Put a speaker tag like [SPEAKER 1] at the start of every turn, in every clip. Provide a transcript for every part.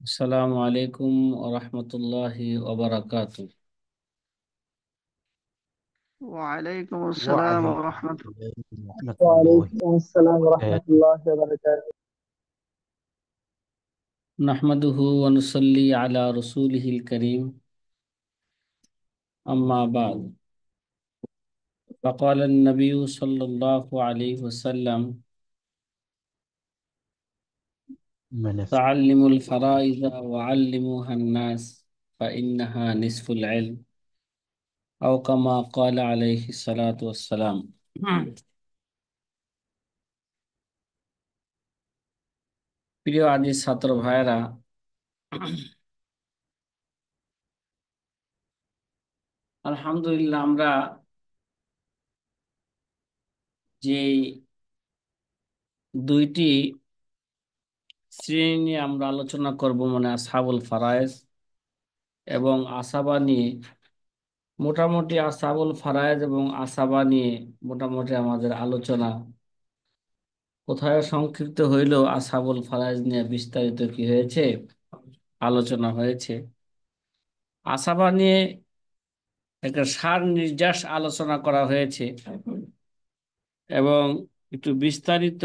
[SPEAKER 1] আসসালামু আলাইকুম ওরহমতুল্লাহি ওবারাকাতু।
[SPEAKER 2] وعليكم السلام
[SPEAKER 3] وعليكم
[SPEAKER 2] ورحمة
[SPEAKER 3] السلام ورحمة الله
[SPEAKER 4] وعليكم السلام ورحمة
[SPEAKER 3] وبركاته.
[SPEAKER 4] الله وبركاته.
[SPEAKER 1] নাহমাদুহু ওয়া নুসাল্লি আলা রাসূলিহিল কারীম, আম্মা বাদ। ফাকালা an-নাবিয়্যু সাল্লাল্লাহু আলাইহি ওয়াসাল্লাম
[SPEAKER 3] من ف...
[SPEAKER 1] তাআল্লিমুল ফারাইযা ওয়া আল্লিমুহা আন-নাস ফাইন্নাহা নিসফুল ইলম, আও কামা ক্বালা আলাইহিস সালাতু ওয়াস সালাম। প্রিয় আজিজ ছাত্র ভাইয়েরা, আলহামদুলিল্লাহ আমরা যে দুইটি শ্রেণী নিয়ে আমরা আলোচনা করব, মানে আসহাবুল ফারায়েজ এবং আসাবা নিয়ে। মোটামুটি আসহাবুল ফারায়েজ এবং আসাবা নিয়ে মোটামুটি আমাদের আলোচনা কোথায় সংক্ষিপ্ত হইলেও আসহাবুল ফারায়েজ নিয়ে বিস্তারিত কি হয়েছে, আলোচনা হয়েছে। আসাবা নিয়ে একটা সার নির্যাস আলোচনা করা হয়েছে এবং একটু বিস্তারিত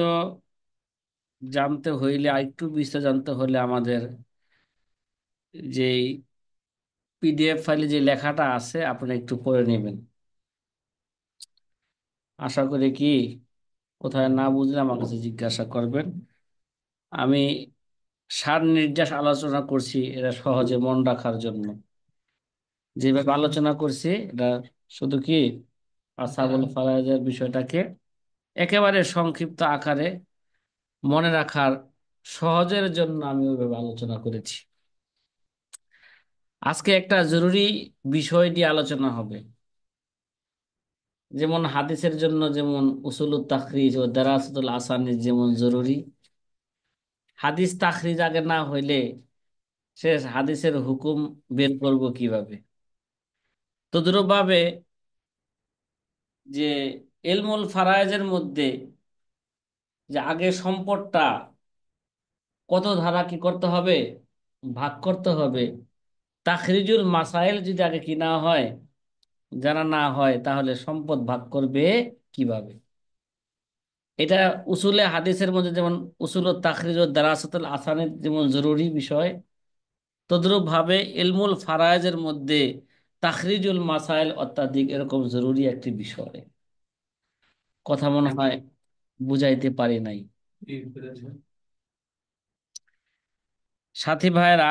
[SPEAKER 1] জানতে হইলে, আরেকটু বিস্তারিত জানতে হলে আমাদের যে পিডিএফ ফাইলে যে লেখাটা আছে আপনি একটু পড়ে নেবেন। আশা করি কি কোথায় না বুঝলে আমার কাছে জিজ্ঞাসা করবেন। আমি সার নির্যাস আলোচনা করছি এটা সহজে মন রাখার জন্য। যেভাবে আলোচনা করছি এটা শুধু কি আসহাবুল ফারাইজের বিষয়টাকে একেবারে সংক্ষিপ্ত আকারে মনে রাখার সহজের জন্য আমি ওইভাবে আলোচনা করেছি। আজকে একটা জরুরি বিষয় নিয়ে আলোচনা হবে। যেমন হাদিসের জন্য যেমন উসুলুত তাখরিজ ও দারাসাতুল আসানিদ যেমন জরুরি, হাদিস তাখরিজ আগে না হইলে সে হাদিসের হুকুম বের করব কিভাবে। তদ্রূপভাবে যে ইলমুল ফারায়েজের মধ্যে যে আগে সম্পদটা কত ধারা কি করতে হবে, ভাগ করতে হবে। তাখরিজুল মাসাইল যদি আগে কি না হয়, জানা না হয়, তাহলে সম্পদ ভাগ করবে কিভাবে। এটা উসুলে হাদিসের মধ্যে যেমন উসুল তাখরিজ ও দারাসাতুল আসানিদ যেমন জরুরি বিষয়, তদ্রূপ ভাবে ইলমুল ফারায়েজের মধ্যে তাখরিজুল মাসাইল অত্যাধিক এরকম জরুরি একটি বিষয়। কথা মনে হয় বুঝাইতে পারি নাই। সাথী ভাইরা,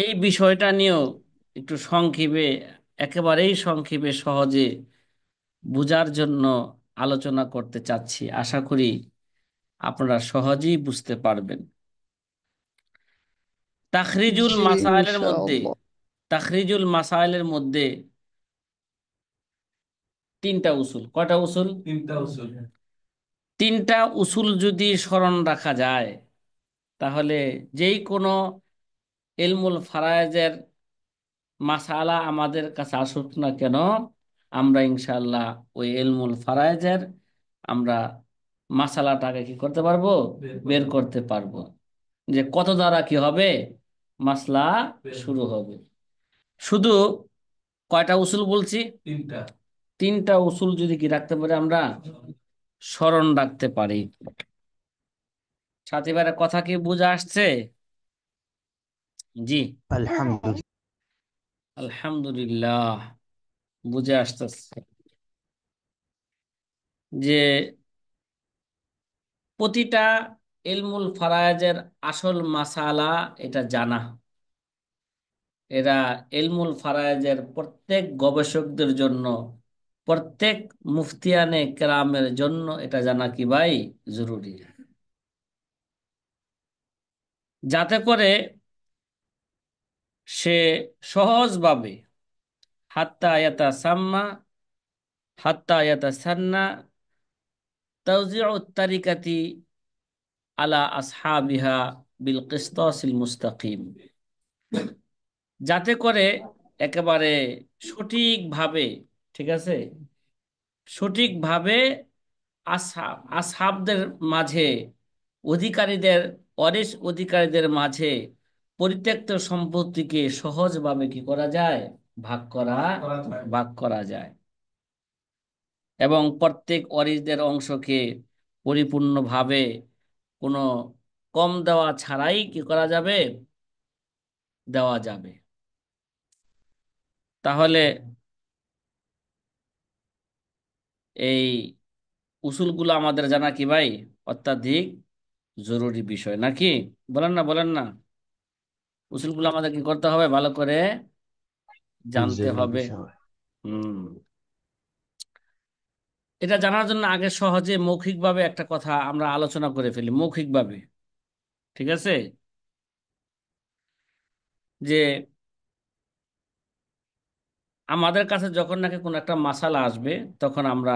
[SPEAKER 1] এই বিষয়টা নিয়েও একটু সংক্ষেপে, একেবারেই সংক্ষেপে সহজে বুঝার জন্য আলোচনা করতে চাচ্ছি। আশা করি আপনারা সহজেই বুঝতে পারবেন। তাখরিজুল
[SPEAKER 2] جي إن
[SPEAKER 1] মাসাইলের
[SPEAKER 2] شاء
[SPEAKER 1] মধ্যে
[SPEAKER 2] الله.
[SPEAKER 1] তাখরিজুল মাসাইলের মধ্যে তিনটা উসুল। কয়টা উসুল? তিনটা উসুল যদি স্মরণ রাখা যায়, তাহলে যেই কোনো ইলমুল ফারায়েজের মাসালা আমাদের কাছে আসুক না কেন, আমরা ইনশাআল্লাহ ওই ইলমুল ফারায়েজের আমরা মাসালাটাকে কি করতে পারবো, বের করতে পারবো। যে কত দ্বারা কি হবে, মাসলা শুরু হবে। শুধু কয়টা উসুল বলছি? তিনটা উসুল যদি কি রাখতে পারি, আমরা স্মরণ রাখতে পারি। সাথী ভাইরা, কথা কি বুঝে আসছে? জি,
[SPEAKER 3] الحمد لله.
[SPEAKER 1] আলহামদুলিল্লাহ বুঝে আসতেছে যে প্রতিটা ইলমুল ফারায়েজের আসল মাসালা এটা জানা। এরা ইলমুল ফারায়েজের প্রত্যেক গবেষকদের জন্য, প্রত্যেক মুফতিয়ানে কেরামের জন্য এটা জানা কি ভাই জরুরি, যাতে করে সে সহজভাবে হাত্তা ইয়াতা সাম্মা হাত্তা ইয়াতা সান্না তাওজিউ তারিকাতি আলা আসহাবিহা বিল কিসতাসিল মুস্তাকিম, যাতে করে একেবারে সঠিকভাবে, ঠিক আছে, সঠিকভাবে আসহাবদের মাঝে, অধিকারীদের ওয়ারিশ অধিকারীদের মাঝে পরিত্যক্ত সম্পত্তিকে সহজভাবে কি করা যায়? ভাগ করা ভাগ করা যায়। এবং প্রত্যেক ওয়ারিশদের অংশকে পরিপূর্ণভাবে কোনো কম দেওয়া ছাড়াই কি করা যাবে? দেওয়া যাবে। তাহলে এই উসুলগুলো আমাদের জানা কি ভাই অত্যাধিক জরুরি বিষয়, নাকি? বলেন না, বলেন না? উসুলগুলো আমাদের কি করতে হবে? ভালো করে
[SPEAKER 3] খুব
[SPEAKER 1] জানতে
[SPEAKER 3] জরুরি
[SPEAKER 1] হবে।
[SPEAKER 3] বিষয়।
[SPEAKER 1] হুম। এটা জানার জন্য আগে সহজে মৌখিকভাবে একটা কথা আমরা আলোচনা করে ফেলি, মৌখিকভাবে। ঠিক আছে? যে আমাদের কাছে যখন নাকি কোনো একটা মাসালা আসবে, তখন আমরা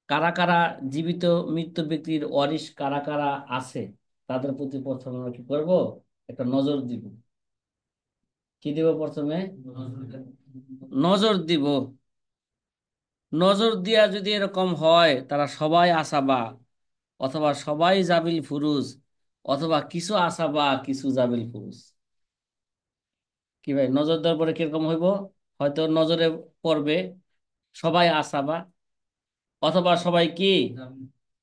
[SPEAKER 1] কারা কারা জীবিত মৃত ব্যক্তির ওয়ারিশ কারা কারা আছে তাদের প্রতি প্রথমে আমরা কি করবো? একটা নজর দিব। কি দিব প্রথমে? নজর দিব। নজর দিয়া যদি এরকম হয় তারা সবাই আসাবা, অথবা সবাই জাবিল ফুরুজ, অথবা কিছু আসাবা কিছু জাবিল ফুরুজ। কি ভাই, নজর দেওয়ার পরে কিরকম হইব? হয়তো নজরে পড়বে সবাই আসাবা, অথবা সবাই কি?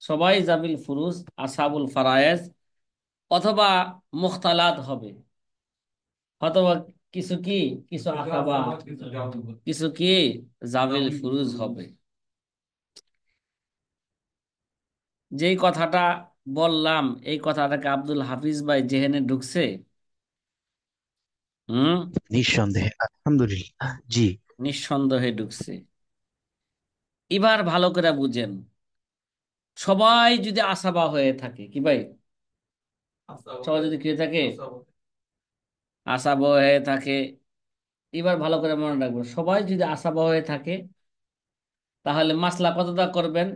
[SPEAKER 1] সবাই জাবিল ফুরুজ, আসাবুল ফারায়েজ, অথবা মুখতালাত হবে, অথবা কিছু কি? কিছু আসাবা, কিছু কি? জাবিল ফুরুজ হবে। যেই কথাটা বললাম, এই কথাটাকে আব্দুল হাফিজ ভাই জেহেনে ঢুকছে? হুম।
[SPEAKER 3] নিঃসন্দেহে আলহামদুলিল্লাহ, জি।
[SPEAKER 1] নিঃসন্দেহে ঢুকছে। এবার ভালো করে বুঝেন, সবাই যদি আসাবা হয়ে থাকে, কি ভাই, সবাই যদি কি হয়ে থাকে? আসাবা হয়ে থাকে। এবার ভালো করে মনে রাখবেন, সবাই যদি আসাবা হয়ে থাকে তাহলে মাসলা কতটা করবেন?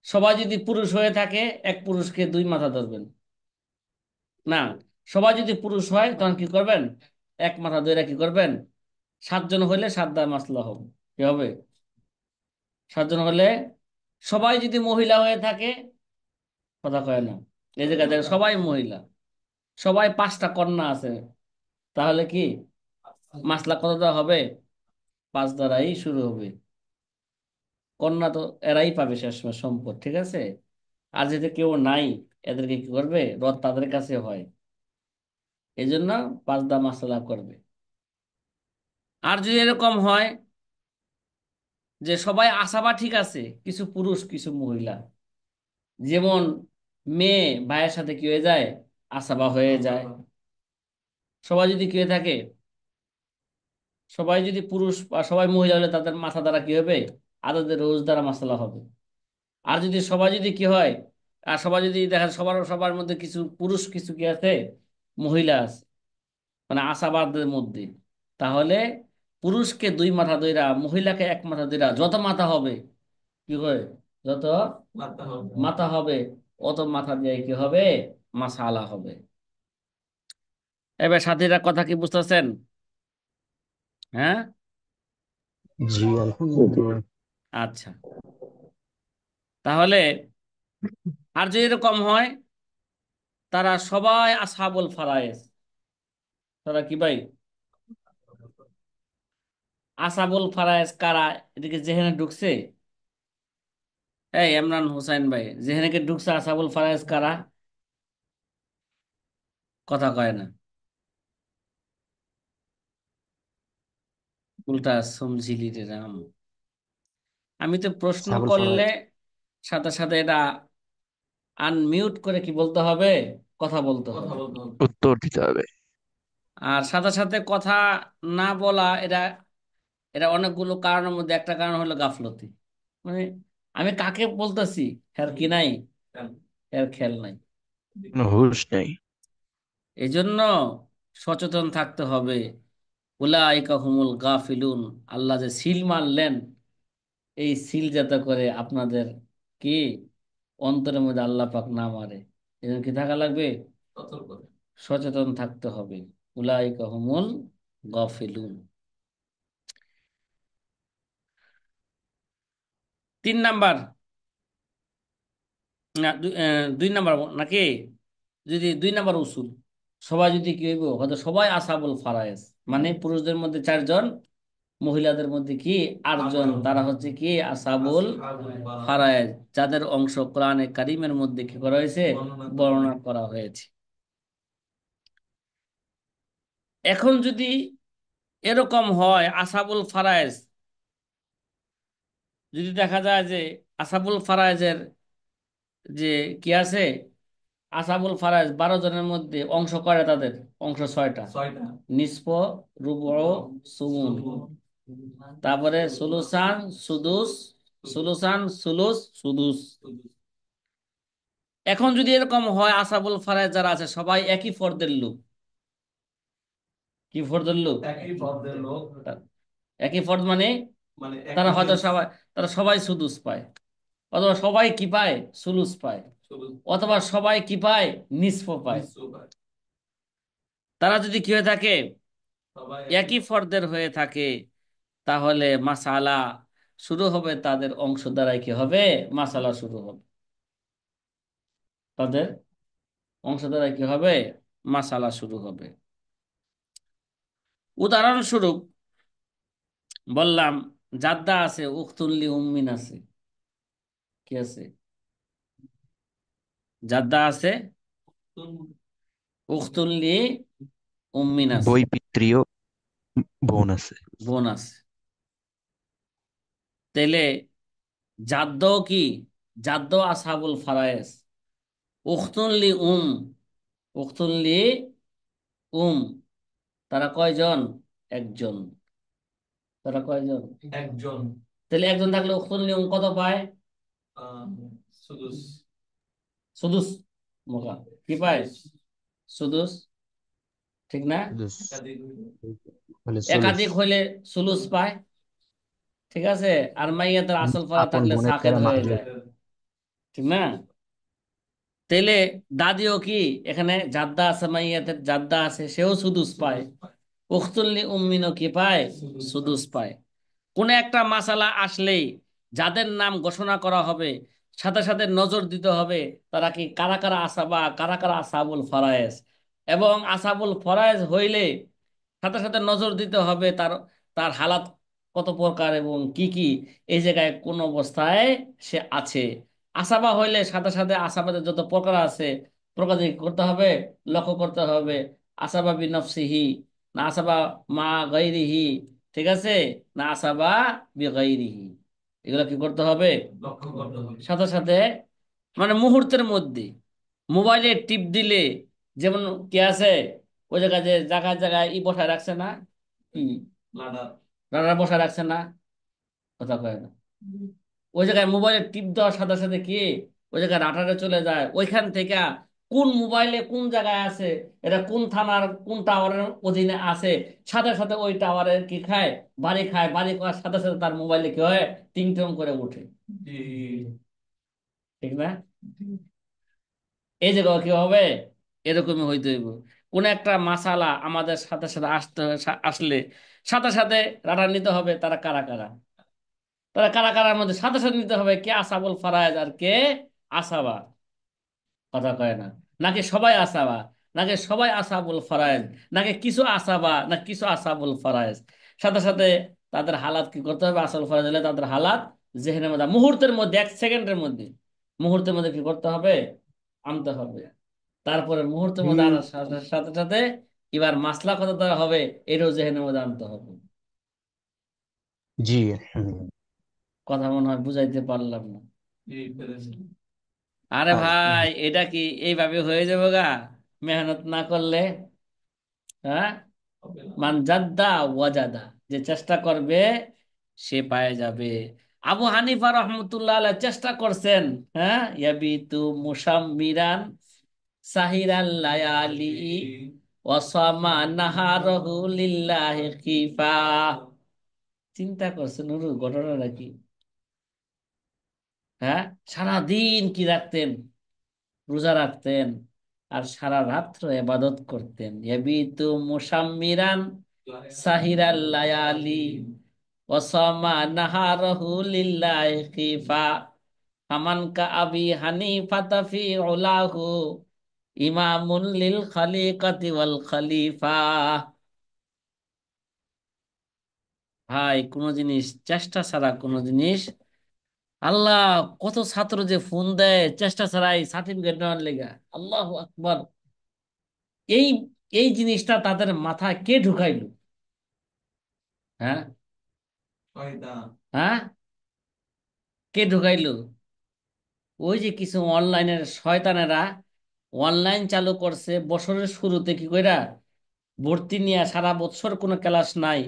[SPEAKER 1] সবাই যদি পুরুষ হয়ে থাকে, এক পুরুষকে দুই মাথা ধরবেন না। সবাই যদি পুরুষ হয় তখন কি করবেন? এক মাথা ধরে কি করবেন? 7 জন হলে 7 দা মাসলা হবে। কি হবে? 7 জন হলে। সবাই যদি মহিলা হয়ে থাকে, কথা কয় না, এই জায়গায় দেখেন সবাই মহিলা, সবাই 5টা কন্যা আছে, তাহলে কি মাসলা কতটা হবে? 5 দ্বারাই শুরু হবে। কন্যা তো এরাই পাবে শেষমেশ সম্পদ, ঠিক আছে? আর যেহেতু কেউ নাই, এদেরকে কি করবে? রদ তাদের কাছে হয়, এই জন্য 5 দা মাসলা করবে। আর যদি এরকম হয় যে সবাই আসাবা ঠিক আছে, কিছু পুরুষ কিছু মহিলা, যেমন মেয়ে ভাইয়ের সাথে কি হয়ে যায়? আসাবা হয়ে যায়। সবাই যদি কি হয়ে থাকে? সবাই যদি পুরুষ বা সবাই মহিলা হলে তাদের মাথা দ্বারা কি হবে? আদতের রোজ দ্বারা মাসালা হবে। আর যদি সবাই যদি কি হয়, আর সবাই যদি দেখা যায় সবার সবার মধ্যে কিছু পুরুষ কিছু কি আছে? মহিলা আছে, মানে আসাবাদের মধ্যে, তাহলে পুরুষকে দুই মাথা ধইরা মহিলাকে এক মাথা ধইরা যত মাথা হবে, কি হয়? যত মাথা হবে অত মাথা দিয়ে কি হবে? মাসালা হবে। এবার সাথীরা কথা কি বুঝতেছেন? হ্যাঁ।
[SPEAKER 3] জি আলহামদুলিল্লাহ।
[SPEAKER 1] আচ্ছা। তাহলে আর যদি এরকম হয় তারা সবাই আসহাবুল ফারায়েজ, তারা কি ভাই? আসাবুল ফারায়েজ কারা? এদিকে জেহেনে ঢুকছে? এই ইমরান হোসেন ভাই, জেহেনে কি ঢুকছে আসাবুল ফারায়েজ কারা? কথা কয় না, উল্টা সমঝিলি রে রাম। আমি তো প্রশ্ন
[SPEAKER 3] সাবুল
[SPEAKER 1] করলে
[SPEAKER 3] ফরাজ।
[SPEAKER 1] সাথে সাথে এটা আনমিউট করে কি বলতে হবে? কথা বলতে হবে।
[SPEAKER 3] উত্তর দিতে হবে।
[SPEAKER 1] আর সাথে সাথে কথা না বলা, এটা এটা অনেকগুলো কারণের মধ্যে একটা কারণ হলো গাফলতি। মানে আমি কাকে বলতেছি এর কি নাই, এর খেয়াল নাই।
[SPEAKER 3] কোনো হুঁশ নেই।
[SPEAKER 1] এই জন্য সচেতন থাকতে হবে। উলাইকা হুমুল গাফিলুন। আল্লাহ যে সিল মারলেন, এই সিল যাতে করে আপনাদের কি অন্তরের মধ্যে আল্লাহ পাক না মারে, এজন্য কি থাকা লাগবে? সচেতন থাকতে হবে। উলাইকা হুমুল গাফিলুন। 3 নাম্বার, না 2 নাম্বার নাকি? যদি 2 নম্বর উসুল, সবাই যদি কি হইব, হয়তো সবাই আসাবুল ফারায়েজ, মানে পুরুষদের মধ্যে 4 জন, মহিলাদের মধ্যে কি 8 জন, তারা হচ্ছে কি আসাবুল ফারায়েজ, যাদের অংশ কোরআনে কারিমের মধ্যে কি করা হয়েছে, বর্ণনা করা হয়েছে। এখন যদি এরকম হয় আসাবুল ফারায়েজ, যদি দেখা যায় যে আসাবুল ফারায়েজের যে কি আছে, আসাবুল ফারায়েজ 12 জনের মধ্যে অংশ কয়টা, তাদের অংশ 6টা, নিসফ, রুবু, সুমুন, তারপরে সুলুসান, সুদুস, সুলুসান, সুলুস, সুদুস। এখন যদি এরকম হয় আসাবুল ফারায়েজ যারা আছে সবাই একই ফর্দের লোক, কি ফর্দের লোক, একই ফর্দ মানে তারা হয়তো সবাই, তারা সবাই সুদুস পায়, অথবা সবাই কি পায়, সুলুস পায়, অথবা সবাই কি পায়, নিসফ পায়। তারা যদি কি হয়ে থাকে, একই ফর্দের হয়ে থাকে, তাহলে মাসালা শুরু হবে, তাদের অংশ দ্বারাই কি হবে, মাসালা শুরু হবে, তাদের অংশ দ্বারাই কি হবে, মাসালা শুরু হবে। উদাহরণস্বরূপ বললাম, জাদ্দা আছে, উখতুল্লি উম্মিন আছে, কি আছে, জাদ্দা আছে, উখতুল্লি উম্মিন আছে,
[SPEAKER 3] বই পিতৃও বোন আছে।
[SPEAKER 1] বোন আছে। তাইলে জাদ্দ কি, জাদ্দ আসহাবুল ফারায়েজ, উখতুল্লি উখতুল্লি উম, তারা কয়জন, একজন, তারা কয়জন, তাহলে একজন থাকলে উখতুল্লি কত পায়, সুদুস, মোকা কি পায়, সুদুস, ঠিক না,
[SPEAKER 3] সুদুস হলে সুলুস।
[SPEAKER 1] একাধিক হইলে সুলুস পায়, ঠিক আছে। আর মাইয়াতের আসল ফারা
[SPEAKER 3] আপন
[SPEAKER 1] থাকলে
[SPEAKER 3] বোনের
[SPEAKER 1] সাকেত
[SPEAKER 3] দ্বারা
[SPEAKER 1] হয়ে
[SPEAKER 3] মাহাজুর।
[SPEAKER 1] যায়, ঠিক না। তাইলে দাদিও কি, এখানে জাদ্দা আছে, মাইয়াতের জাদ্দা আছে, সেও সুদুস পায়, উখতুল্লি উম্মিনও কি পায়, সুদুস পায়। কোন একটা মাসালা আসলেই যাদের নাম ঘোষণা করা হবে, সাথে সাথে নজর দিতে হবে তারা কি, কারা কারা আসাবা, কারা কারা আসাবুল ফরায়েজ, এবং আসাবুল ফরায়েজ হইলে সাথে সাথে নজর দিতে হবে তার, তার হালাত কত প্রকার এবং কি কি, এই জায়গায় কোন অবস্থায় সে আছে। আসাবা হইলে সাথে সাথে আসাবাদের যত প্রকার আছে, প্রকার কি করতে হবে, লক্ষ্য করতে হবে। আসাবা বিনফসিহি, না আসাবা মা গাইরিহি, ঠিক আছে, না আসাবা বিগাইরিহি, এগুলো কি করতে হবে, সাথে সাথে, মানে মুহূর্তের মধ্যে মোবাইলে টিপ দিলে, যেমন কি আছে, ওই জায়গায় যে জায়গায় জায়গায় বসায় রাখছে না, কি রাডার বসায় রাখছে না, কথা কয় না, ওই জায়গায় মোবাইলে টিপ দেওয়ার সাথে সাথে কি, ওই জায়গায় রাডারে চলে যায়, ওইখান থেকে কোন মোবাইলে কোন জায়গায় আছে, এটা কোন থানার কোন টাওয়ারের অধীনে আছে, সাথে সাথে ওই টাওয়ারের কি খায়, বাড়ি খায়, বাড়ি করার সাথে সাথে তার মোবাইলে কি হয়, টিং টং করে ওঠে, ঠিক না। এই জায়গায় কি হবে, এরকমই হইতে হইব। কোন একটা মাসালা আমাদের সাথে সাথে আসলে সাথে সাথে রাডার নিতে হবে, তারা কারা কারা, তারা কারা কারার মধ্যে সাথে সাথে নিতে হবে কে আসাবুল ফারায়েজ আর কে আসাবা, কথা কয় না, নাকি সবাই আসাবা, নাকি সবাই আসাবুল ফারায়েজ, নাকি কিছু আসাবা, না কিছু আসাবুল ফারায়েজ, সাথে সাথে তাদের হালাত কি করতে হবে, আসল ফারায়েজ হলে তাদের হালাত জেহেনের মধ্যে মুহূর্তের মধ্যে, 1 সেকেন্ডের মধ্যে, মুহূর্তের মধ্যে কি করতে হবে, আনতে হবে। তারপরে মুহূর্তের মধ্যে আনার সাথে সাথে সাথে এবার মাসলা কত দ্বারা হবে, এটাও জেহেনের মধ্যে আনতে হবে।
[SPEAKER 3] জি।
[SPEAKER 1] কথা মনে হয় বুঝাইতে পারলাম না। আরে
[SPEAKER 3] আর
[SPEAKER 1] ভাই, এটা কি এইভাবে হয়ে যাবে গা, মেহনত না করলে, হ্যাঁ, মান জাদ্দা ওয়াজাদা, যে চেষ্টা করবে সে পায়ে যাবে। আবু হানিফা রহমতুল্লাহ আলাইহ চেষ্টা করছেন, হ্যাঁ, ইয়াবিতু মুসাম্মিরান সাহিরাল লায়ালি ওয়াসামা নাহারহু লিল্লাহি খিফা। চিন্তা করছেন নুরু, ঘটনাটা কি, হ্যাঁ, সারাদিন কি রাখতেন, রোজা রাখতেন, আর সারা রাত্র ইবাদত করতেন। ইয়াবিতু মুসাম্মিরান সাহিরাল লায়ালি ওয়াসামা নাহারহু লিল্লাহি খিফা ফামান কা আবি হানিফাতা ফি উলাহু ইমামুন লিল খালিকাতি ওয়াল খলিফা। ভাই কোন জিনিস চেষ্টা ছাড়া কোন জিনিস, আল্লাহ, কত ছাত্র যে ফোন দেয় চেষ্টা ছাড়াই সার্টিফিকেট নেওয়ার লেগা। আল্লাহ আকবার। এই এই জিনিসটা তাদের মাথায় কে ঢুকাইলো? হ্যাঁ, হ্যাঁ, কে ঢুকাইলো? ওই যে কিছু অনলাইনের শয়তানেরা অনলাইন চালু করছে বছরের শুরুতে, কি কইরা ভর্তি নিয়ে সারা বছর কোনো ক্লাস নাই,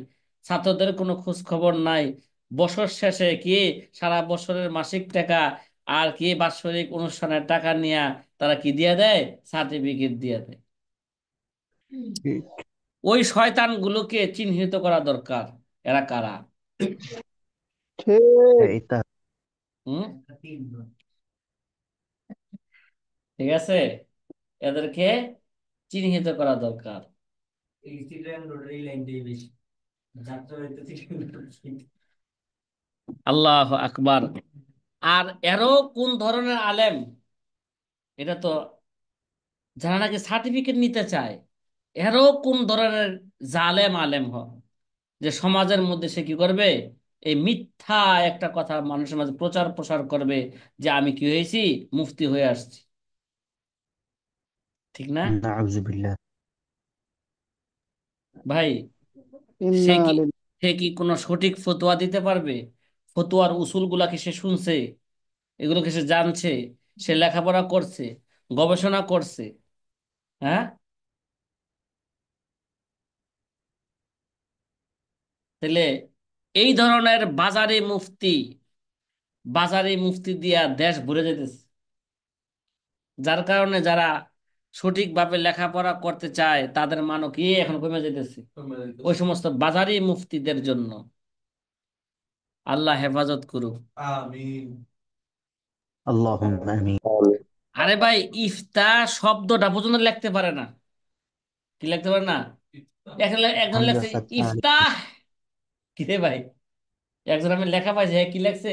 [SPEAKER 1] ছাত্রদের কোনো খোঁজ খবর নাই, বছর শেষে কি সারা বছরের মাসিক টাকা আর কি বাৎসরিক অনুষ্ঠানের টাকা নিয়ে তারা কি দিয়ে দেয়, সার্টিফিকেট দিয়ে দেয়।
[SPEAKER 3] ঠিক।
[SPEAKER 1] ওই শয়তানগুলোকে চিহ্নিত করা দরকার, এরা কারা।
[SPEAKER 4] ঠিক।
[SPEAKER 3] এটা
[SPEAKER 1] হুম, ঠিক আছে, এদেরকে চিহ্নিত করা দরকার। আল্লাহ আকবার। আর এরও কোন ধরনের আলেম, এটা তো যারা নাকি সার্টিফিকেট নিতে চায়, এরও কোন ধরনের জালেম আলেম যে সমাজের মধ্যে সে কি করবে, এই মিথ্যা একটা কথা মানুষের মাঝে প্রচার প্রসার করবে যে আমি কি হয়েছি, মুফতি হয়ে আসছি। ঠিক না
[SPEAKER 3] নাউজুবিল্লাহ।
[SPEAKER 1] ভাই? সে
[SPEAKER 4] ইন্না
[SPEAKER 1] কি
[SPEAKER 4] লিল-
[SPEAKER 1] সে কি কোনো সঠিক ফতোয়া দিতে পারবে? ফতোয়ার উসুল গুলা কি সে শুনছে? এগুলোকে সে জানছে? সে লেখাপড়া করছে, গবেষণা করছে? হ্যাঁ, তাহলে এই ধরনের বাজারে মুফতি দিয়া দেশ ভরে যেতেছে, যার কারণে যারা সঠিকভাবে লেখাপড়া করতে চায় তাদের মানও কি এখন কমে যেতেছে ওই সমস্ত বাজারি মুফতিদের জন্য। আল্লাহ হেফাজত করুক।
[SPEAKER 3] আল্লাহুম্মা আমিন।
[SPEAKER 1] আরে ভাই, ইফতা শব্দটা পর্যন্ত লিখতে পারে না। কি লিখতে পারে না? একজন
[SPEAKER 3] হামজা
[SPEAKER 1] লেখছে
[SPEAKER 3] ফাতহা আলিফ।
[SPEAKER 1] ইফতাহ। কি রে ভাই, একজন আমি লেখা পাইছি, হ্যাঁ, কি লেখছে?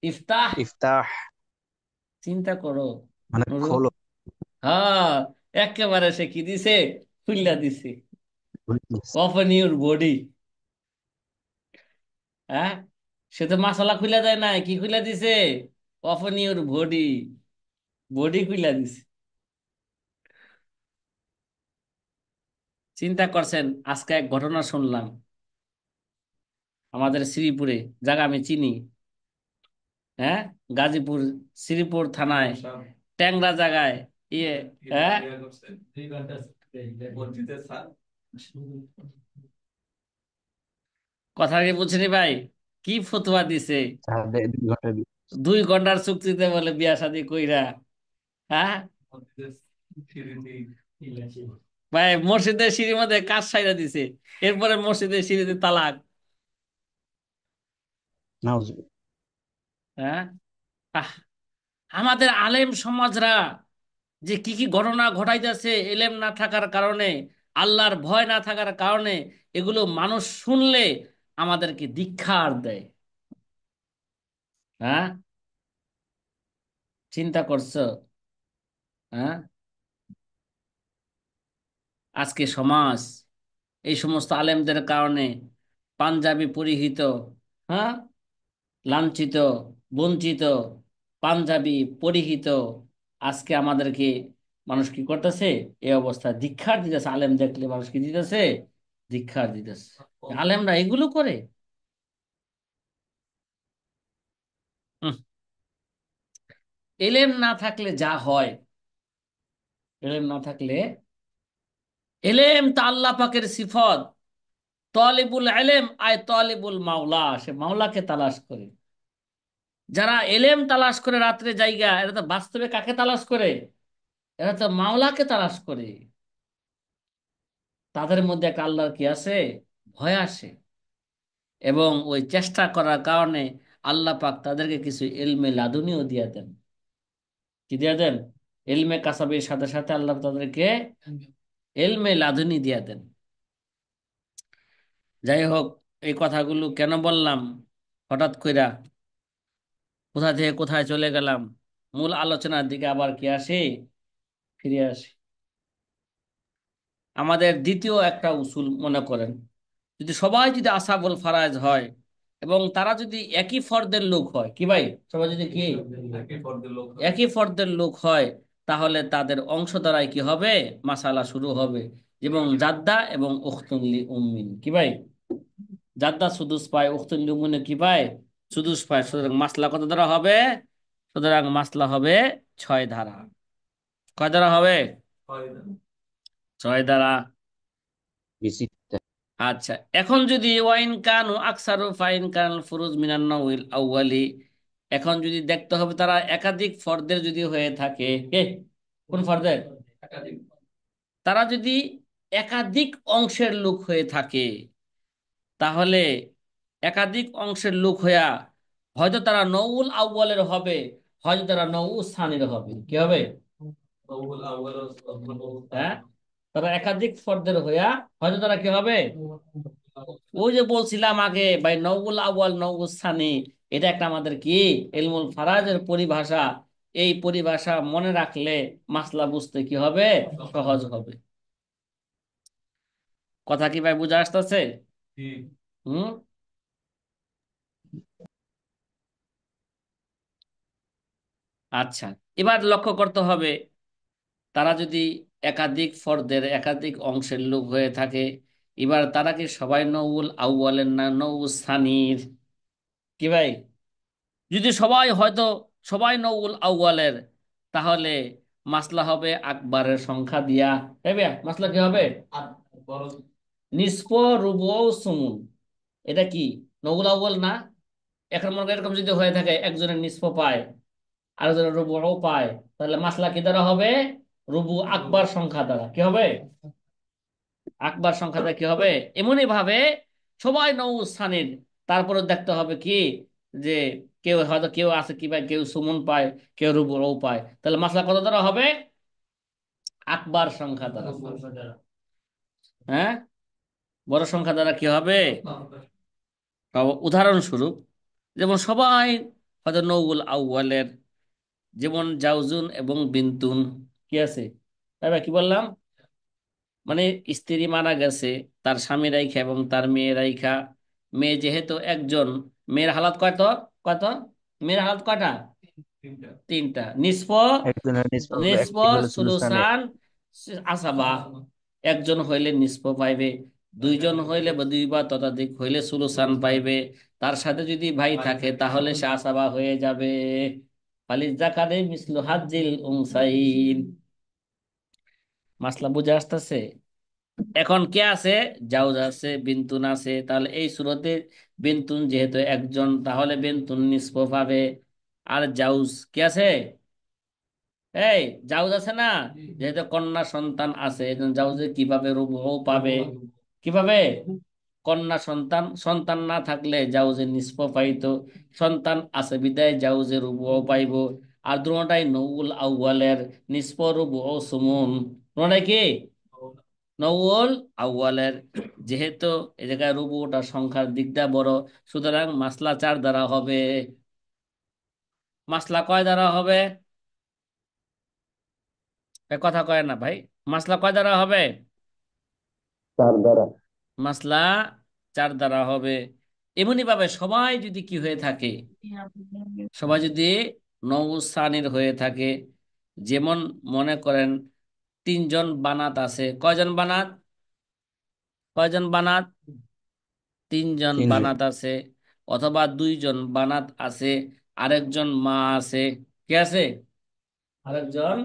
[SPEAKER 1] ইফতাহ।
[SPEAKER 3] ইফতাহ
[SPEAKER 1] চিন্তা করো
[SPEAKER 3] মানে
[SPEAKER 1] নুরু।
[SPEAKER 3] খোলো।
[SPEAKER 1] হ্যাঁ, একেবারে সে কি দিছে, খুললা দিছে।
[SPEAKER 3] Goodness।
[SPEAKER 1] Open your body. হ্যাঁ, সে তো মাসালা খুলে দেয় না, কি খুলে দিছে? ওপেন ইউর বডি, বডি খুলে দিছে। চিন্তা করছেন, আজকে এক ঘটনা শুনলাম আমাদের শ্রীপুরে, জায়গা আমি চিনি। হ্যাঁ, গাজীপুর শ্রীপুর থানায় ট্যাংরা জায়গায় ইয়ে, হ্যাঁ, কথা কি বুঝছেনি ভাই? কি ফতোয়া দিছে?
[SPEAKER 3] 2 ঘন্টা
[SPEAKER 1] 2 ঘন্টার চুক্তিতে বলে বিয়া শাদী কইরা। হ্যাঁ ভাই, মসজিদের সিঁড়ির মধ্যে কাজ সাইরা দিছে, এরপরে মসজিদের সিঁড়িতে তালাক।
[SPEAKER 3] নাউজুবিল্লাহ।
[SPEAKER 1] হ্যাঁ, আহ, আমাদের আলেম সমাজরা যে কি কি ঘটনা ঘটাইতেছে এলেম না থাকার কারণে, আল্লাহর ভয় না থাকার কারণে, এগুলো মানুষ শুনলে আমাদেরকে ধিক্কার দেয়। হ্যাঁ, চিন্তা করছো? হ্যাঁ, আজকে সমাজ এই সমস্ত আলেমদের কারণে পাঞ্জাবি পরিহিত, হ্যাঁ, লাঞ্ছিত, বঞ্চিত, পাঞ্জাবি পরিহিত, আজকে আমাদেরকে মানুষ কি করতেছে, এই অবস্থা ধিক্কার দিতেছে। আলেম দেখলে মানুষ কি দিতেছে, ধিক্কার দিতেছে। আলেমরা এগুলো করে? হুম, এলেম না থাকলে যা হয়, এলেম না থাকলে, এলেম তো আল্লাহ পাকের সিফত। তলিবুল এলেম আয় তলিবুল মাওলা, সে মাওলাকে তালাশ করে। যারা এলেম তালাশ করে রাত্রে জায়গা, এরা তো বাস্তবে কাকে তালাশ করে? এরা তো মাওলাকে তালাশ করে। তাদের মধ্যে একটা আল্লাহর কি আছে, ভয় আসে। এবং ওই চেষ্টা করার কারণে আল্লাহ পাক তাদেরকে কিছু ইলমে লাদুনিও দিয়ে দেন। কি দিয়ে দেন? ইলমে কাসাবের সাথে সাথে আল্লাহ তাদেরকে ইলমে লাদুনি দিয়ে দেন। যাই হোক, এই কথাগুলো কেন বললাম, হঠাৎ কইরা কোথা থেকে কোথায় চলে গেলাম, মূল আলোচনার দিকে আবার কি আসে, ফিরে আসি। আমাদের দ্বিতীয় একটা উসুল মনে করেন, যদি সবাই যদি আসাবুল ফারাজ হয় এবং তারা যদি একই ফর্দের লোক হয়, কি ভাই, সবাই যদি কি একই ফর্দের লোক হয়, তাহলে তাদের অংশ দ্বারাই কি হবে, মাসালা শুরু হবে। এবং জাদ্দা এবং উখতুল উম্মিন, কি ভাই, জাদ্দা সুদুস পায়, উখতুল উম্মিন কি পায়, সুদুস পায়। সুতরাং মাসলা কত দ্বারা হবে? সুতরাং মাসলা হবে 6 ধারা। কয় দ্বারা হবে? 6 ধারা।
[SPEAKER 3] بستة
[SPEAKER 1] আচ্ছা, এখন যদি ওয়াইন কানু আকসারু ফাইন কান ফুরুজ মিনান নাউইল আউয়ালি, এখন যদি দেখতে হবে তারা একাধিক ফর্দের যদি হয়ে থাকে, কোন ফর্দের, তারা যদি একাধিক অংশের লোক হয়ে থাকে, তাহলে একাধিক অংশের লোক হইয়া হয়তো তারা নউল আউয়ালের হবে, হয়তো তারা নউল সানির হবে। কি হবে? হ্যাঁ, তারা একাধিক ফর্দের হইয়া হয়তো তারা কি হবে, ওই যে বলছিলাম আগে ভাই, নওউল আউয়াল নওউল সানি, এটা একটা আমাদের কি ইলমুল ফারাজের পরিভাষা। এই পরিভাষা মনে রাখলে মাসলা বুঝতে কি হবে, সহজ হবে। কথা কি ভাই বুঝা আসতেছে? হুম। আচ্ছা, এবার লক্ষ্য করতে হবে, তারা যদি একাধিক ফর্দের একাধিক অংশের লোক হয়ে থাকে, এবার তারা কি সবাই নওউল আউয়ালের না নওউল সানির? কি ভাই, যদি সবাই হয়তো সবাই নউল আউয়ালের, তাহলে মাসলা হবে আকবারের সংখ্যা দিয়া। হবে মাসলা কি হবে, নিসফ, রুবু, সুমুন। এটা কি নউল আউয়াল না? এখন মনে করেন এরকম যদি হয়ে থাকে, একজনের নিসফ পায়, আরেকজনের রুবুও পায়, তাহলে মাসলা কি দ্বারা হবে, রুবু আকবার সংখ্যা দ্বারা। কি হবে, আকবার সংখ্যা দ্বারা কি হবে। এমনই ভাবে সবাই নৌ স্থানের, তারপরে দেখতে হবে কি, যে কেউ হয়তো কেউ আছে কি পায়, কেউ সুমন পায়, কেউ রুবুও পায়, তাহলে মাসলা কত দ্বারা হবে, আকবার সংখ্যা দ্বারা। হ্যাঁ, বড় সংখ্যা দ্বারা কি হবে। উদাহরণস্বরূপ, যেমন সবাই হয়তো নৌগুল আউয়ালের, যেমন জাউজুন এবং বিন্তুন, কি আছে, এবার কি বললাম, মানে স্ত্রী মারা গেছে, তার স্বামী রাইখা এবং তার মেয়ে রাইখা, মেয়ে যেহেতু একজন, মেয়ের হালাত কয়টা, কত, মেয়ের হালাত কয়টা, তিনটা, নিসফ,
[SPEAKER 3] একজনের নিষ্প হবে,
[SPEAKER 1] নিসফ,
[SPEAKER 3] একটি হলো সুলুসানে।
[SPEAKER 1] সুলুসান, আসাবা। একজন হইলে নিসফ পাইবে, দুইজন হইলে বা দুই বা ততোধিক হইলে সুলুসান পাইবে, তার সাথে যদি ভাই থাকে তাহলে সে আসাবা হয়ে যাবে। ফালিজ্জাকারি মিসলু হাজ্জিল উনসাইন। মাসলা বুঝে আসতেছে? এখন কে আছে, জাউজ আছে, বিন্তুন আছে, তাহলে এই সুরতে বিন্তুন যেহেতু একজন, তাহলে বিন্তুন নিসফ পাবে। আর জাউজ কে আছে, এই জাউজ আছে না, যেহেতু কন্যা সন্তান আছে, এই জন্য জাউজে কিভাবে রুবু পাবে, কিভাবে, কন্যা সন্তান, সন্তান না থাকলে জাউজে নিসফ পাইতো, সন্তান আছে বিদায় জাউজে রুবু পাইবো। আর দুটাই নউল আউয়ালের, নিসফ, রুবু, সুমুন, দুটাই কি নউল আউয়ালের। যেহেতু এই জায়গায় রুবুটা সংখ্যার দিকটা বড়, সুতরাং মাসলা 4 দ্বারা হবে। মাসলা কয় দ্বারা হবে, এ কথা কয় না ভাই, মাসলা কয় দ্বারা হবে,
[SPEAKER 4] চার দ্বারা।
[SPEAKER 1] মাসলা 4 দ্বারা হবে। এমনি ভাবে সবাই যদি কি হয়ে থাকে, সবাই যদি নৌসানির হয়ে থাকে, যেমন মনে করেন 3জন বানাত আছে, কয়জন বানাত, কয়জন বানাত, 3জন
[SPEAKER 3] তিনজন।
[SPEAKER 1] বানাত আছে, অথবা 2জন বানাত আছে, আরেকজন মা আছে, কে আছে, আরেকজন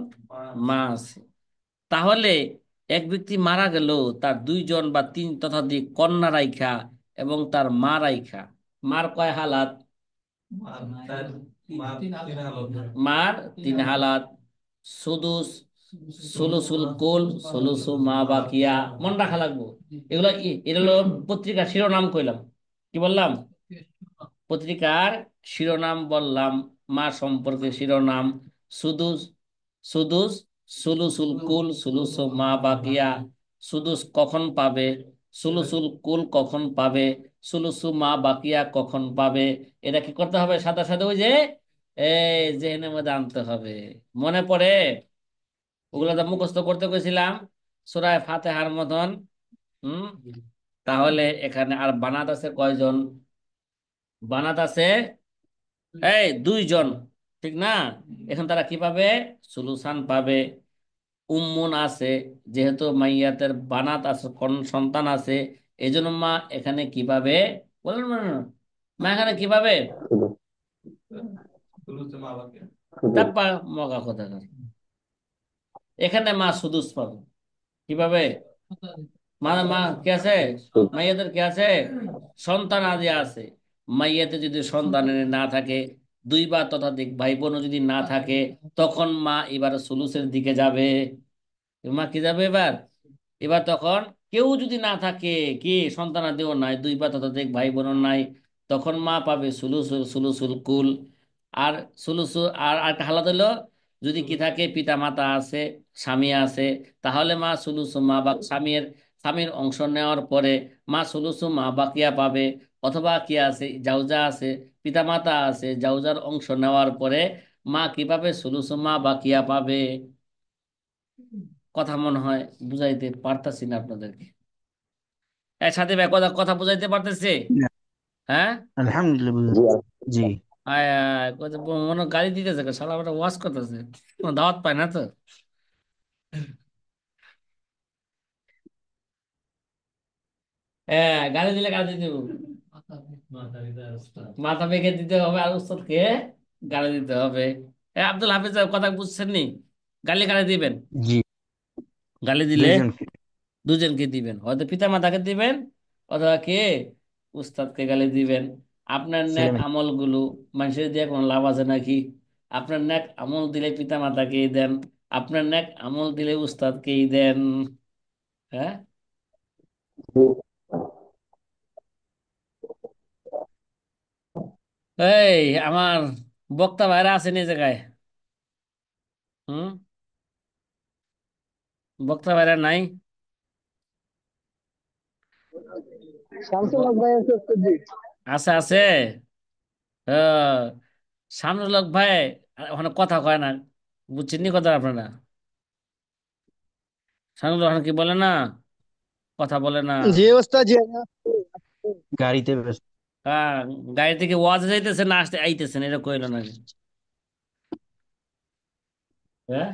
[SPEAKER 1] মা আছে। তাহলে এক ব্যক্তি মারা গেল, তার 2জন বা 3 ততোধিক কন্যা রাইখা এবং তার মা রাইখা, মার কয় হালাত, মার 3 হালাত, সুদুস, সুলুসুল কুল, সুলুসু মা বাকিয়া, মন রাখা লাগবো। এগুলো কি, এটা হলো পত্রিকার শিরোনাম কইলাম, কি বললাম, পত্রিকার শিরোনাম বললাম, মা সম্পর্কে শিরোনাম। সুদুস, সুদুস, সুলুসুল কুল, সুলুসু মা বাকিয়া, সুদুস কখন পাবে, সুলুসুল কুল কখন পাবে, সুলুসু মা বাকিয়া কখন পাবে। এটা কি করতে হবে, সাথে সাথে ওই যে এই জেহেনের মধ্যে আনতে হবে। মনে পড়ে? ওগুলো তো মুখস্থ করতে কইছিলাম সূরা ফাতিহার মতন। হুম। তাহলে এখানে আর বানাত আছে কয়জন? বানাত আছে এই দুইজন, ঠিক না? এখন তারা কি পাবে? সুলুসান পাবে। উম্মুন আছে, যেহেতু মাইয়াতের বানাত আছে, সন্তান আছে, এই জন্য মা এখানে কি পাবে? বলেন না, মা এখানে কি পাবে?
[SPEAKER 4] শুধু শুধু
[SPEAKER 1] তাপ্পা মগা কথা। এখানে মা সুদুস পাবে। কিভাবে? মানে মা কি আছে?
[SPEAKER 4] শুধু
[SPEAKER 1] মাইয়াদের কি আছে? সন্তান আদি আছে। মাইয়াতে যদি সন্তানের না থাকে, দুই বা ততোধিক ভাই বোনও যদি না থাকে, তখন মা এবার সুলুসের দিকে যাবে। মা কি যাবে এবার? এবার তখন কেউ যদি না থাকে, কি সন্তানাদিও নাই, দুই বা ততোধিক ভাই বোনও নাই, তখন মা পাবে সুলুসুল সুলুসুল কুল। আর সুলুসুল আর একটা হালাত হলো, যদি কি থাকে পিতা মাতা আছে, স্বামী আছে, তাহলে মা সুলুসু মা বা স্বামীর অংশ নেওয়ার পরে মা সুলুসু মা বাকিয়া পাবে। অথবা কি আছে, জাউজা আছে, পিতা মাতা আছে, জাউজার অংশ নেওয়ার পরে মা কি পাবে? সুলুসু মা বাকিয়া পাবে। কথা মনে হয় বুঝাইতে পারতাছি না আপনাদেরকে। সাথে ভাই কথা কথা বুঝাইতে পারতেছে?
[SPEAKER 3] না,
[SPEAKER 1] হ্যাঁ।
[SPEAKER 3] আলহামদুলিল্লাহ।
[SPEAKER 4] জি
[SPEAKER 3] জি।
[SPEAKER 1] আয় আয়, মনে হয় গালি দিতেছে, শালা বেটা ওয়াশ করতেছে, কোনো দাওয়াত পায় না তো। হ্যাঁ, গালি দিলে গালি দিতে হবে। মাথা মেখে দিতে হবে, আর উস্তাদকে গালি দিতে হবে। আব্দুল হাফিজ সাহেব, কথা বুঝছেন নি? গালি গালি দিবেন।
[SPEAKER 3] জি।
[SPEAKER 1] গালি দিলে
[SPEAKER 3] দুইজনকে।
[SPEAKER 1] দুজনকে দিবেন, হয়তো পিতা মাতাকে দিবেন, অথবা কে উস্তাদকে গালি দিবেন। আপনার
[SPEAKER 3] ছেলে
[SPEAKER 1] ন্যাক
[SPEAKER 3] মেয়ে।
[SPEAKER 1] আমল গুলো মানুষের দিয়ে কোনো লাভ আছে নাকি? আপনার ন্যাক আমল দিলে পিতা মাতাকেই দেন, আপনার ন্যাক আমল দিলে উস্তাদকেই দেন। হ্যাঁ।
[SPEAKER 4] জি
[SPEAKER 1] এই আমার বক্তা ভাইরা আছেন এই জায়গায়? হুম। বক্তা ভাইরা নাই?
[SPEAKER 2] শামসুল
[SPEAKER 1] ব-
[SPEAKER 2] হক ভাই আছে উত্তর দিক।
[SPEAKER 1] আছে আছে। হ্যাঁ, সামনের লোক ভাই ওখানে কথা কয় না, বুঝছেন নি কথা আপনারা? সামনের লোক ওখানে কি বলে না, কথা বলে না।
[SPEAKER 2] জি ওস্তাদ জি।
[SPEAKER 3] গাড়িতে ব্যস্ত।
[SPEAKER 1] হ্যাঁ, গাড়ি থেকে ওয়াজে যাইতেছেন না আসতে আইতেছেন, এটা কইলো নাকি? হ্যাঁ,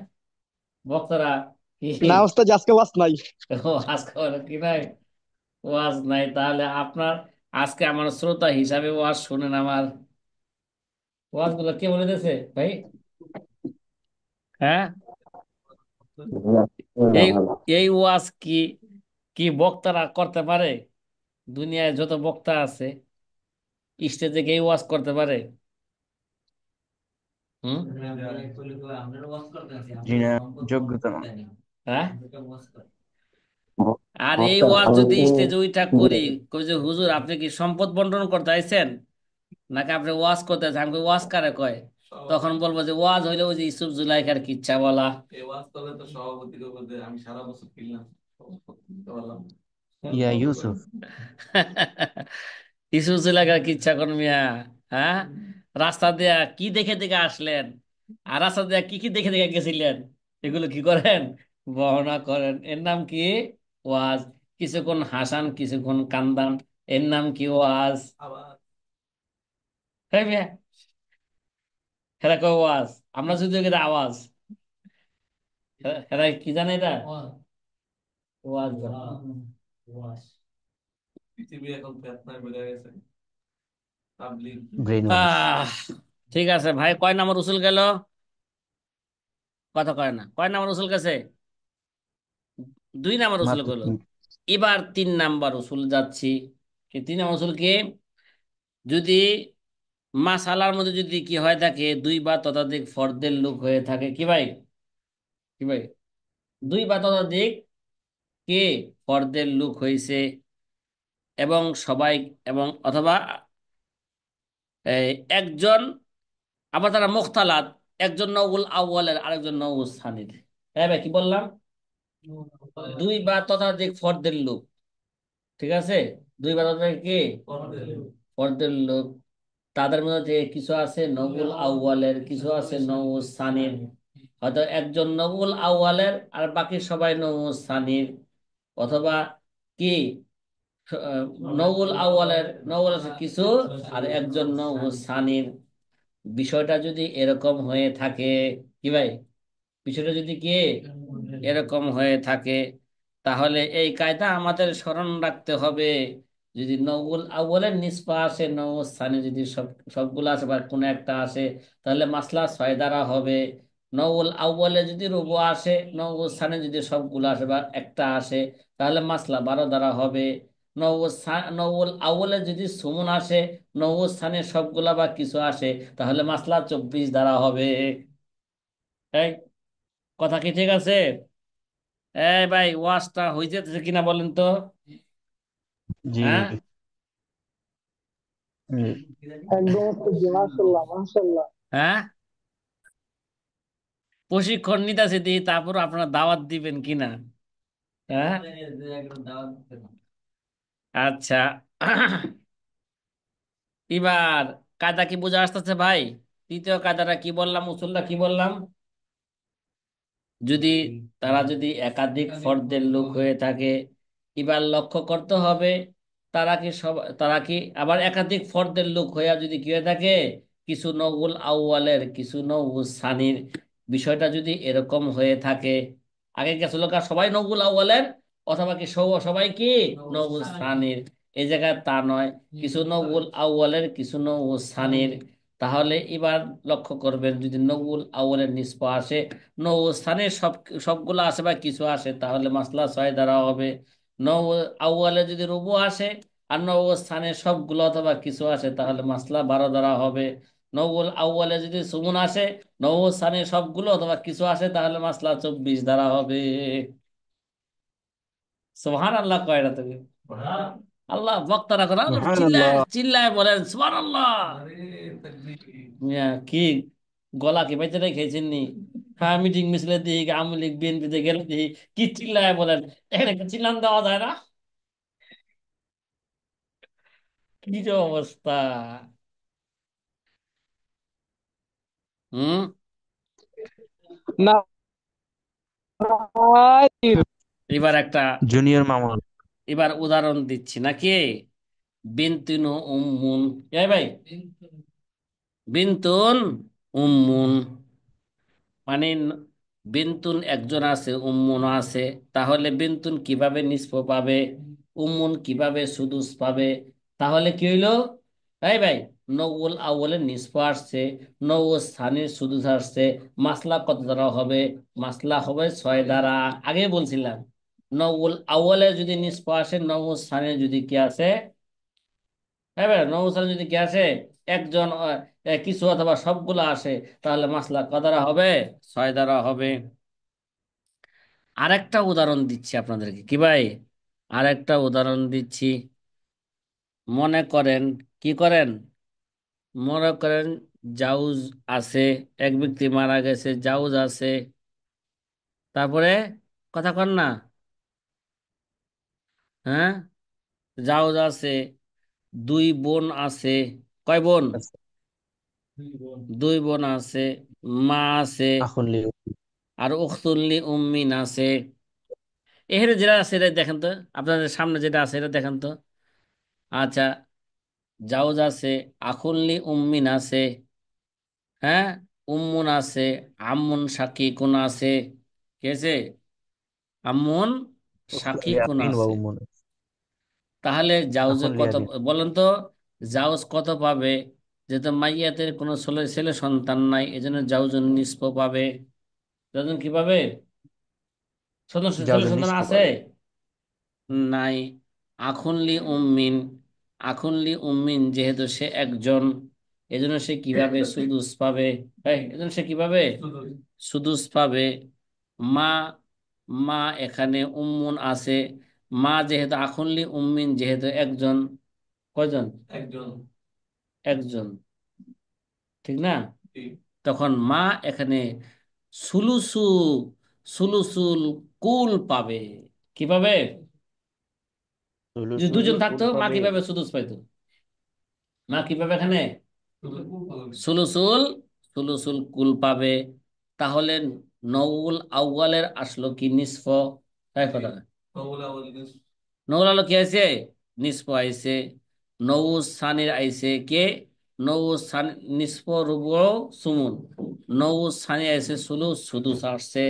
[SPEAKER 1] বক্তারা কি?
[SPEAKER 2] না ওস্তাদ জি, আজকে ওয়াজ নাই।
[SPEAKER 1] ও, আজকে বলে কি নাই? ওয়াজ নাই, তাহলে আপনার আজকে আমার শ্রোতা হিসাবে ওয়াজ শুনেন আমার। ওয়াজ গুলো কে বলে দিয়েছে ভাই? হ্যাঁ।
[SPEAKER 4] না না
[SPEAKER 1] এই
[SPEAKER 4] ভালো
[SPEAKER 1] এই ওয়াজ কি কি বক্তারা করতে পারে? দুনিয়ায় যত বক্তা আছে, স্টেজে কে ওয়াজ করতে পারে? হুম।
[SPEAKER 3] জি না, যোগ্যতা না।
[SPEAKER 1] হ্যাঁ। আর এই
[SPEAKER 4] বক্তার
[SPEAKER 1] ওয়াজ
[SPEAKER 4] আমি
[SPEAKER 1] যদি
[SPEAKER 4] তো
[SPEAKER 1] স্টেজে ওইটা
[SPEAKER 4] জি
[SPEAKER 1] করি, কই যে হুজুর আপনি কি সম্পদ বন্টন করতে আইছেন, নাকি আপনি ওয়াজ করতে আছেন? আমি কই, ওয়াজ কারে কয়? তখন বলবো যে ওয়াজ হইলে ওই যে ইউসুফ জুলাইখার কিচ্ছা বলা।
[SPEAKER 3] ইয়া ইউসুফ।
[SPEAKER 1] ইউসুফ জুলাইখার কিচ্ছা কোন মিয়া? হ্যাঁ। রাস্তা দিয়া কি দেখে দেখে আসলেন, আর রাস্তা দিয়া কি কি দেখে দেখে গেছিলেন, এগুলো কি করেন? বর্ণনা করেন। এর নাম কি? ওয়াজ। কিছুক্ষণ হাসান, কিছুক্ষণ কান্দান, এর নাম কি? ওয়াজ। হ্যাঁ মিয়া, হেরা কয় ওয়াজ, আমরা যদি এটা আওয়াজ। হেরা কি জানে এটা? ওয়াজ জানে।
[SPEAKER 3] Brain wash.
[SPEAKER 1] আহ ঠিক আছে ভাই, কয় নাম্বার উসুল গেল? কথা কয় না, কয় নাম্বার উসুল গেছে? 2 নাম্বার উসুল
[SPEAKER 3] মাত্র
[SPEAKER 1] গেল।
[SPEAKER 3] 3।
[SPEAKER 1] এবার 3 নাম্বার উসুল যাচ্ছি। কি 3 নাম্বার উসুল কি? যদি মাসালার মধ্যে যদি কি হয় থাকে, দুই বা ততোধিক ফর্দের লোক হয়ে থাকে, কি ভাই? কি ভাই? দুই বা ততোধিক কে ফর্দের লোক হয়েছে, এবং সবাই, এবং অথবা এই, একজন, আবার তারা মুখতালাত, একজন নওউল আউয়ালের আরেকজন নওউল সানির। হ্যাঁ ভাই, কি বললাম? দুই বা ততোধিক ফর্দের লোক, ঠিক আছে? দুই বা ততোধিক কি ফর্দের লোক, তাদের মধ্যে থেকে কিছু আছে নওউল আউয়ালের, কিছু আছে নওউল সানির। হয়তো একজন নউল আউয়ালের আর বাকি সবাই নউল সানির, অথবা কি আহ, নউল আউয়ালের নউল আছে কিছু আর একজন নউল সানির। বিষয়টা যদি এরকম হয়ে থাকে, কি ভাই, বিষয়টা যদি কি এরকম হয়ে থাকে, তাহলে এই কায়দা আমাদের স্মরণ রাখতে হবে। যদি নওগুল আউ্বালের নিসপা আসে, নওগুল স্থানে যদি সবগুলো আসে বা কোনো একটা আসে, তাহলে মাসলা ছয় দ্বারা হবে। নওগুল আউ্বালে যদি রুবু আসে, নওগুল স্থানে যদি সবগুলো আসে বা একটা আসে, তাহলে মাসলা 12 দ্বারা হবে। নওগুল আউ্বালে যদি সুমন আসে, নওগুল স্থানে সবগুলা বা কিছু আসে, তাহলে মাসলা 24 দ্বারা হবে। এই কথা কি ঠিক আছে? এই ভাই, ওয়াজটা হয়ে যেতেছে কিনা বলেন তো?
[SPEAKER 3] জি
[SPEAKER 1] হ্যাঁ,
[SPEAKER 3] জি।
[SPEAKER 2] একদম উস্তাদ জি, মাশাআল্লাহ মাশাআল্লাহ।
[SPEAKER 1] হ্যাঁ, প্রশিক্ষণ নিতেছে দি, তারপর আপনারা দাওয়াত দিবেন কিনা? হ্যাঁ, আচ্ছা। এবার কায়দা কি বোঝা আসতেছে ভাই? তৃতীয় কায়দাটা কি বললাম, উসুলটা কি বললাম? যদি যদি একাধিক ফর্দের লোক হয়ে থাকে, এবার লক্ষ্য করতে হবে তারা কি আবার একাধিক ফর্দের লোক হইয়া যদি কি হয়ে থাকে, কিছু নগুল আউয়ালের কিছু নগুল সানির, বিষয়টা যদি এরকম হয়ে থাকে, আগে গেছিল সবাই নগুল আউয়ালের, অথবা কি সবাই কি নগুল সানির, এই জায়গায় তা নয়, কিছু নগুল আউয়ালের কিছু নগুল সানির। তাহলে এবার লক্ষ্য করবেন, যদি নগুল আউয়ালের নিসবা আসে, নৌ স্থানে সবগুলো আসে বা কিছু আসে, তাহলে মাসলা ছয় দ্বারা হবে। নৌ আউয়ালে যদি রুবু আসে আর নৌ স্থানে সবগুলো অথবা কিছু আসে, তাহলে মাসলা 12 দ্বারা হবে। নৌল আউয়ালে যদি সুমুন আসে, নৌ স্থানে সবগুলো অথবা কিছু আসে, তাহলে মাসলা 24 দ্বারা হবে। সুবহান আল্লাহ কয়টা তুমি? আল্লাহ, বক্তারা করে আল্লাহ চিল্লায়
[SPEAKER 3] সুবহানাল্লাহ।
[SPEAKER 1] চিল্লায় বলেন সুবহান আল্লাহ। কি গলা কি বাইতে খেয়েছেন নি? হ্যাঁ, মিটিং মিছিলে দিই, আওয়ামী লীগ বিএনপিতে গেলে দিই, কি চিল্লায় বলেন, এখানে একটা চিল্লান দেওয়া যায় না? কি যে অবস্থা! হুম।
[SPEAKER 2] না
[SPEAKER 1] এবার একটা
[SPEAKER 3] জুনিয়র মামুন।
[SPEAKER 1] এবার উদাহরণ দিচ্ছি নাকি? বিনতুন উম্মুন, এই ভাই, বিনতুন উম্মুন মানে বিনতুন একজন আছে, উম্মুন আছে, তাহলে বিনতুন কিভাবে নিসফ পাবে, উম্মুন কিভাবে সুদুস পাবে? তাহলে কি হইলো? এই ভাই, নওয়াল আউয়ালের নিসফ আসছে, নওয়াল স্থানের সুদুস আসছে, মাসলা কত দ্বারা হবে? মাসলা হবে 6 দ্বারা। আগে বলছিলাম, নওয়াল আউয়ালে যদি নিসফ আসে, নওয়াল স্থানে যদি কি আছে, হ্যাঁ ভাই, নওয়াল স্থানে যদি কি আসে, একজন কিছু অথবা সবগুলো আসে, তাহলে মাসলা কত দ্বারা হবে? 6 দ্বারা হবে। আরেকটা উদাহরণ দিচ্ছি আপনাদেরকে, কি ভাই, আরেকটা উদাহরণ দিচ্ছি। মনে করেন, কি করেন, মনে করেন জাউজ আছে, এক ব্যক্তি মারা গেছে, জাউজ আছে, তারপরে কথা কন না, হ্যাঁ, জাউজ আছে, দুই বোন আছে, কয় বোন?
[SPEAKER 3] আচ্ছা,
[SPEAKER 1] দুই বোন আছে, মা আছে,
[SPEAKER 3] আখুন লিও।
[SPEAKER 1] আর উখতুল্লি উম্মিন আছে। এখানে যেটা আছে এটা দেখেন তো, আপনাদের সামনে যেটা আছে এটা দেখেন তো। আচ্ছা, জাউজ আছে, আখুল্লি উম্মিন আছে, হ্যাঁ, উম্মুন আছে, আম্মুন শাকিকুন আছে, কি আছে? আম্মুন
[SPEAKER 3] উখতুন
[SPEAKER 1] শাকিকুন
[SPEAKER 3] লিয়াবিন ওয়া
[SPEAKER 1] আছে।
[SPEAKER 3] উম্মুন।
[SPEAKER 1] তাহলে জাউজে
[SPEAKER 3] আখুন
[SPEAKER 1] কত,
[SPEAKER 3] লিয়াবিন।
[SPEAKER 1] বলেন তো? জাউজ কত পাবে? যেহেতু মাইয়াতের কোনো ছেলে ছেলে সন্তান নাই, এজন্য জাউজুন নিসফ পাবে। জাউজুন কি পাবে? ছেলে
[SPEAKER 3] জাওজুন
[SPEAKER 1] সন্তান
[SPEAKER 3] নিসফ
[SPEAKER 1] আছে?
[SPEAKER 3] পাবে।
[SPEAKER 1] নাই। আখুনলি উম্মিন, আখুনলি উম্মিন যেহেতু সে একজন, এজন্য সে কিভাবে সুদুস পাবে? এজন্য সে কিভাবে সুদুস পাবে? মা, মা এখানে উম্মুন আছে, মা যেহেতু আখুনলি উম্মিন যেহেতু একজন, কয়জন? একজন, ঠিক না? তখন মা এখানে সুলুসু সুলুসুল কুল পাবে। কি পাবে? যদি
[SPEAKER 3] সুলুসুল
[SPEAKER 1] দুজন
[SPEAKER 3] কুল
[SPEAKER 1] থাকতো, মা
[SPEAKER 3] পাবে।
[SPEAKER 1] কিভাবে সুদুস পাইতো? মা কিভাবে এখানে সুলুসুল সুলুসুল কুল পাবে। তাহলে নউল আউয়ালের আসলো কি নিসফ? তাই কথা না? নউল আলো কি আছে? নিসফ আইছে। নউস সানির আইছে কে? নউস সানি নিসফ, রুবু, সুমুন। নউস সানি আইছে সুলুস, সুদুস আসছে।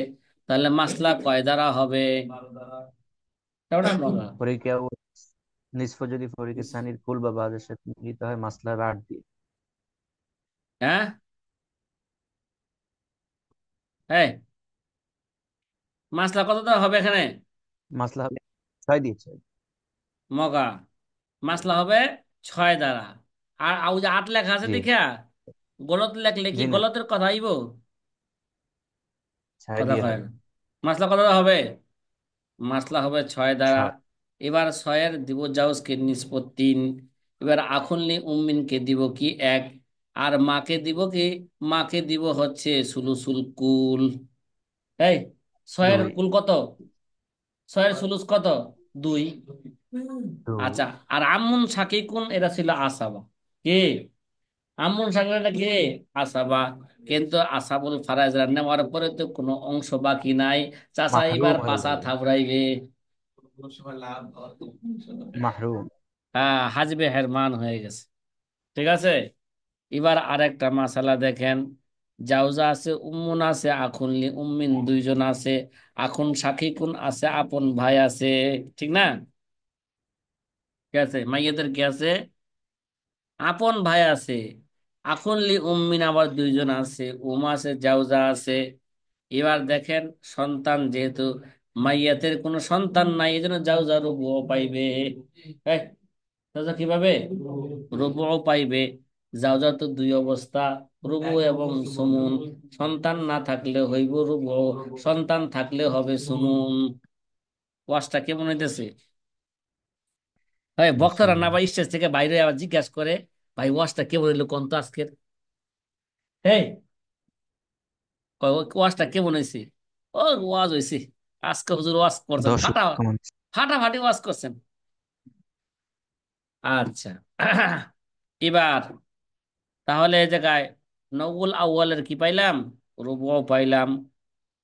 [SPEAKER 1] তাহলে মাসলা কয় দ্বারা হবে? কেমন মজা?
[SPEAKER 3] ফরিকে নিসফ যদি ফরিকে সানির কুল বা বাদের সাথে মিলিত হয় মাসলার 8 দিয়ে।
[SPEAKER 1] হ্যাঁ, হ্যাঁ, মাসলা কত দ্বারা হবে এখানে?
[SPEAKER 3] মাসলা হবে 6 দিয়ে 6।
[SPEAKER 1] মগা মাসলা হবে 6 দ্বারা। আর আউ যে 8 লেখা আছে
[SPEAKER 3] জি
[SPEAKER 1] দেখা, গলত লেখলে কি
[SPEAKER 3] জি না,
[SPEAKER 1] গলতের কথা আইব?
[SPEAKER 3] 6
[SPEAKER 1] কথা
[SPEAKER 3] দিয়ে
[SPEAKER 1] কয়
[SPEAKER 3] হবে।
[SPEAKER 1] না। মাসলা কত দ্বারা হবে? মাসলা হবে 6 দ্বারা।
[SPEAKER 3] 6।
[SPEAKER 1] এবার 6-এর দিব জাউজকে নিসবত 3। এবার আখুনলি উম্মিনকে দিব কি 1। আর মাকে দিব কি? মাকে দিব হচ্ছে সুলুসুল কুল। এই 6-এর
[SPEAKER 3] 2
[SPEAKER 1] কুল কত? 6-এর সুলুস কত? 2।
[SPEAKER 3] 2।
[SPEAKER 1] আচ্ছা, আর আমুন শাকিকুন এরা ছিল আসাবা। কি? আমুন শাকিকুন এটা কি? আসাবা। কিন্তু আসাবুল ফারাইজ নেওয়ার পরে তো কোনো অংশ বাকি নাই। চাচা এবার
[SPEAKER 3] মাহরুম হয়ে
[SPEAKER 1] পাছা
[SPEAKER 3] যাবে।
[SPEAKER 1] থাবড়াইবে।
[SPEAKER 3] মাহরুম।
[SPEAKER 1] হ্যাঁ, হাজবে হেরমান হয়ে গেছে। ঠিক আছে। এবার আরেকটা মাসালা দেখেন। জাউজা আছে, উম্মুন আছে, আখুনলি উম্মিন দুইজন আছে, আখুন শাকিকুন আছে, আপন ভাই আছে। ঠিক না? কি আছে? মাইয়াদের কি আছে? আপন ভাই আছে। আখুনলি উম্মিন আবার দুইজন আছে, উম আছে, জাউজা আছে। এবার দেখেন, সন্তান যেহেতু মাইয়াতের কোনো সন্তান নাই, এই জন্য জাউজা রুবুও পাইবে। এই, জাউজা কি পাবে? রুবুও পাইবে। জাউজা তো দুই অবস্থা, রুবু এবং সুমুন। সন্তান না থাকলে হইব রুবু, সন্তান থাকলে হবে সুমুন। ওয়াজটা কেমন হইতেছে? হয় বক্তারা না
[SPEAKER 3] মাশাআল্লাহ।
[SPEAKER 1] বা স্টেজ থেকে বাইরে আবার জিজ্ঞাসা করে, ভাই ওয়াজটা কেমন হইলো কোন তো আজকের? হেই, কয়, ওয়াজটা কেমন হয়েছে? ও, ওয়াজ হয়েছে। আজকে হুজুর ওয়াজ করছেন,
[SPEAKER 3] দর্শক কেমন?
[SPEAKER 1] ফাটাফাটি ওয়াজ করছেন। আচ্ছা। এবার তাহলে এই জায়গায় নওয়াল আউয়ালের কি পাইলাম? রুবু পাইলাম।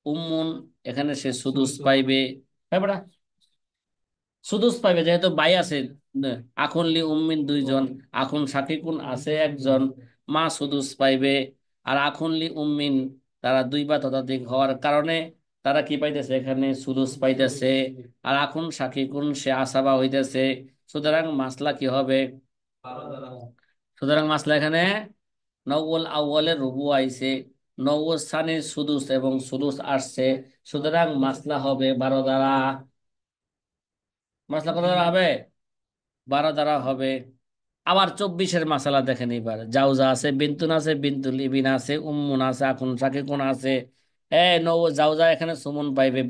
[SPEAKER 1] উম্মুন, এখানে সে সুদুস পাইবে। তাই বেটা, সুদুস পাইবে যেহেতু বাই আছে। আখুন উম্মিন দুইজন, আখুন শাকিকুন আছে একজন, মা সুদুস পাইবে। আর আখুন উম্মিন তারা দুই বা ততোধিক হওয়ার কারণে তারা কি পাইতেছে? এখানে সুদুস পাইতেছে। আর আখুন শাকিকুন সে আসাবা হইতেছে। সুতরাং মাসলা কি হবে? সুতরাং মাসলা এখানে নওয়াল আউয়ালের রুবু আইছে, নওয়াল সানির সুদুস এবং সুদুস আসছে। সুতরাং মাসলা হবে 12 দ্বারা। মাসলা কত দ্বারা হবে? 12 দ্বারা হবে। আবার 24-এর মাসালা দেখেন। এবার জাউজা আছে, বিন্তুন আছে, বিন্তুল ইবিন আছে, উম্মুন আছে, আকুন সাকিকুন আছে। এ নৌ জাউজা এখানে সুমন পাইবে।